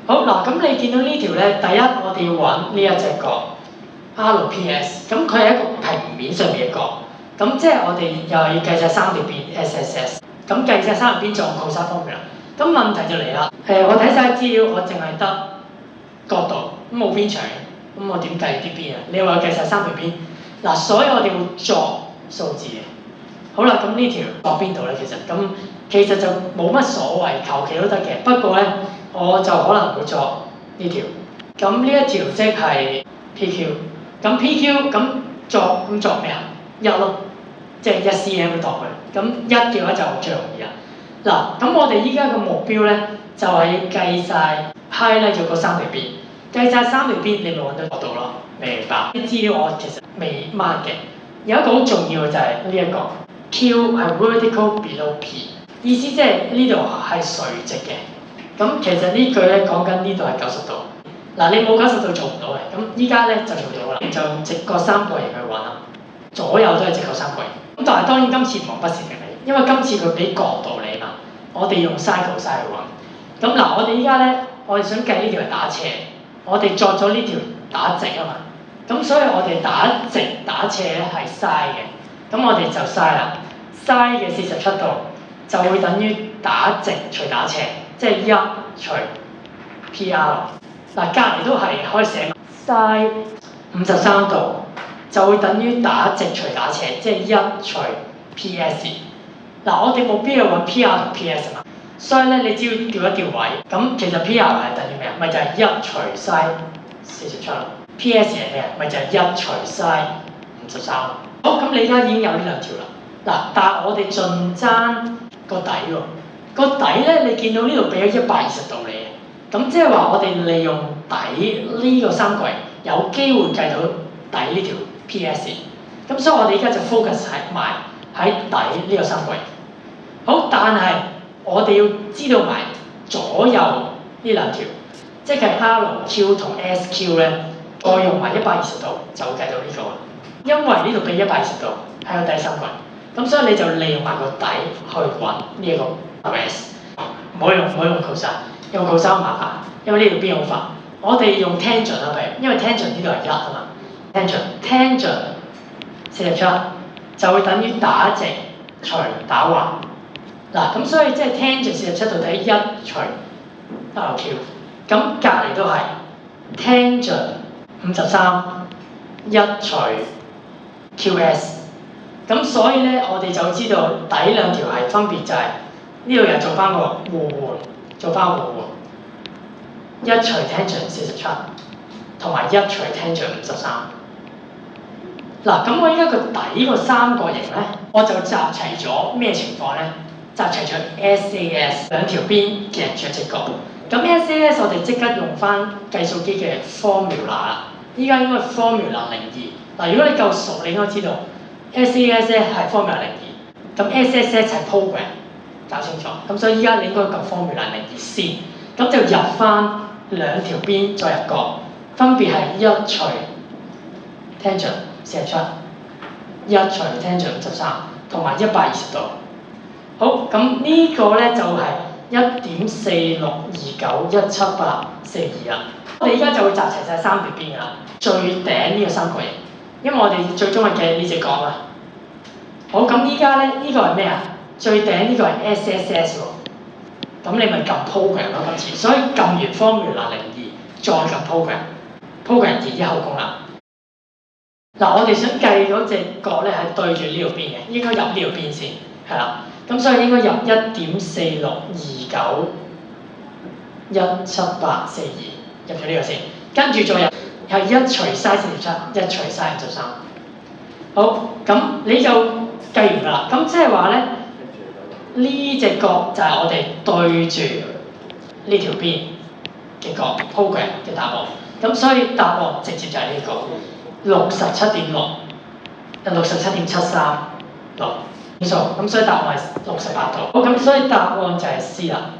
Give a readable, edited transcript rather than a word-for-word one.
好嗱，咁你見到呢條咧，第一我哋要揾呢一隻角 RPS， 咁佢係一個平面上面嘅角，咁即係我哋又係要計晒三條邊 SSS， 咁計晒三條邊就用 cosine formula。咁問題就嚟啦，我睇晒資料，我淨係得角度，咁冇邊長，咁我點計啲邊啊？你話計晒三條邊，嗱，所以我哋會作數字嘅。好啦，咁呢條作邊度咧？其實就冇乜所謂，求其都得嘅。不過咧，我就可能會作呢條。咁呢一條即係 PQ。咁 PQ 咁作咩啊？一咯，即係1 cm 度去。咁一嘅話就最容易啦。嗱，咁我哋依家嘅目標咧，就係要計晒 highlight 咗嗰三條邊，計晒三條邊，你咪揾到角度咯。明白？啲資料我其實未 mark 嘅。有一個好重要嘅就係呢一個 Q 係 vertical below P， 意思即係呢度係垂直嘅。咁其實呢句咧講緊呢度係90度。嗱，你冇90度做唔到嘅。咁依家咧就做到啦，就用直角三角形去揾啦。左右都係直角三角形。咁但係當然今次唔用筆線定理，因為今次佢俾角度你嘛。我哋用 sin cos 去揾。咁嗱，我哋依家咧，我哋想計呢條係打斜，我哋作咗呢條打直啊嘛。咁所以我哋打直打斜咧係 sin 嘅。咁我哋就 sin 啦。sin 嘅47度就會等於打直除打斜，即係1除 PR。嗱，隔離都係可以寫 sin 53度就會等於打直除打斜，即係1除 PS。嗱，我哋目標係揾 PR 同 PS 嘛，所以咧你只要調一調位，咁其實 PR 係等於咩啊？咪就係1除 sin 47咯。PS 係咩啊？咪就係1除 sin 53。好，咁你而家已經有呢兩條啦。嗱，但係我哋盡爭個底喎。個底咧，你見到呢度俾咗120度你嘅，咁即係話我哋利用底呢個三角形，有機會計到底呢條 PS。咁所以我哋而家就 focus 喺底呢個三角形。好，但係我哋要知道埋左右呢兩條，即係 RQ 同 SQ 咧，再用埋120度就會計到呢個啦。因為呢度俾120度係個底三角形。咁所以你就利用埋個底去揾呢一個 RS， 唔好用 cos， 用 cos 好麻煩，因為呢條邊好煩。我哋用 tangent 啦，譬如因為 tangent 呢度係1啊嘛 ，tangent 47就會等於打直除打橫。嗱，咁所以即係 tangent 47度等於1除 RQ， 咁隔離都係 tangent 53 1除 QS。咁所以咧，我哋就知道底兩條係分別就係呢度又做翻個互換，做翻互換，1除 tangent 47同埋1除 tangent 53。嗱，咁我依家個底個三角形咧，我就集齊咗咩情況咧？集齊咗 SAS 兩條邊夾住直角。咁 SAS 我哋即刻用翻計數機嘅 formula 啦。依家應該 formula 02。嗱，如果你夠熟，你應該知道。SAS 咧係 formula 02，咁 SSS 係 program， 搞清楚。咁所以依家你應該撳 formula 02先，咁就入翻兩條邊再入角，分別係1除 tangent 47， 1除 tangent 53，同埋120度。好，咁呢個咧就係 1.46291784啦。我哋依家就會集齊晒三條邊㗎啦，最頂呢個三角形。因為我哋最終係計呢隻角啊。好，咁依家咧呢個係咩啊？最頂呢個係 SSS 喎。咁你咪撳 program 咯今次。所以撳完 formula 02，再撳 program 2後宮啦。嗱，我哋想計嗰隻角咧係對住呢條邊嘅，應該入呢條邊先，係啦。咁所以應該入 1.46291784，入咗呢個先，跟住再入。係1除 sin 47， 1除 sin 53。好，咁你就計完㗎啦。咁即係話咧，呢隻角就係我哋對住呢條邊嘅角 program 嘅答案。咁所以答案直接就係呢個67.736點數。咁所以答案係68度。好，咁所以答案就係 C 啦。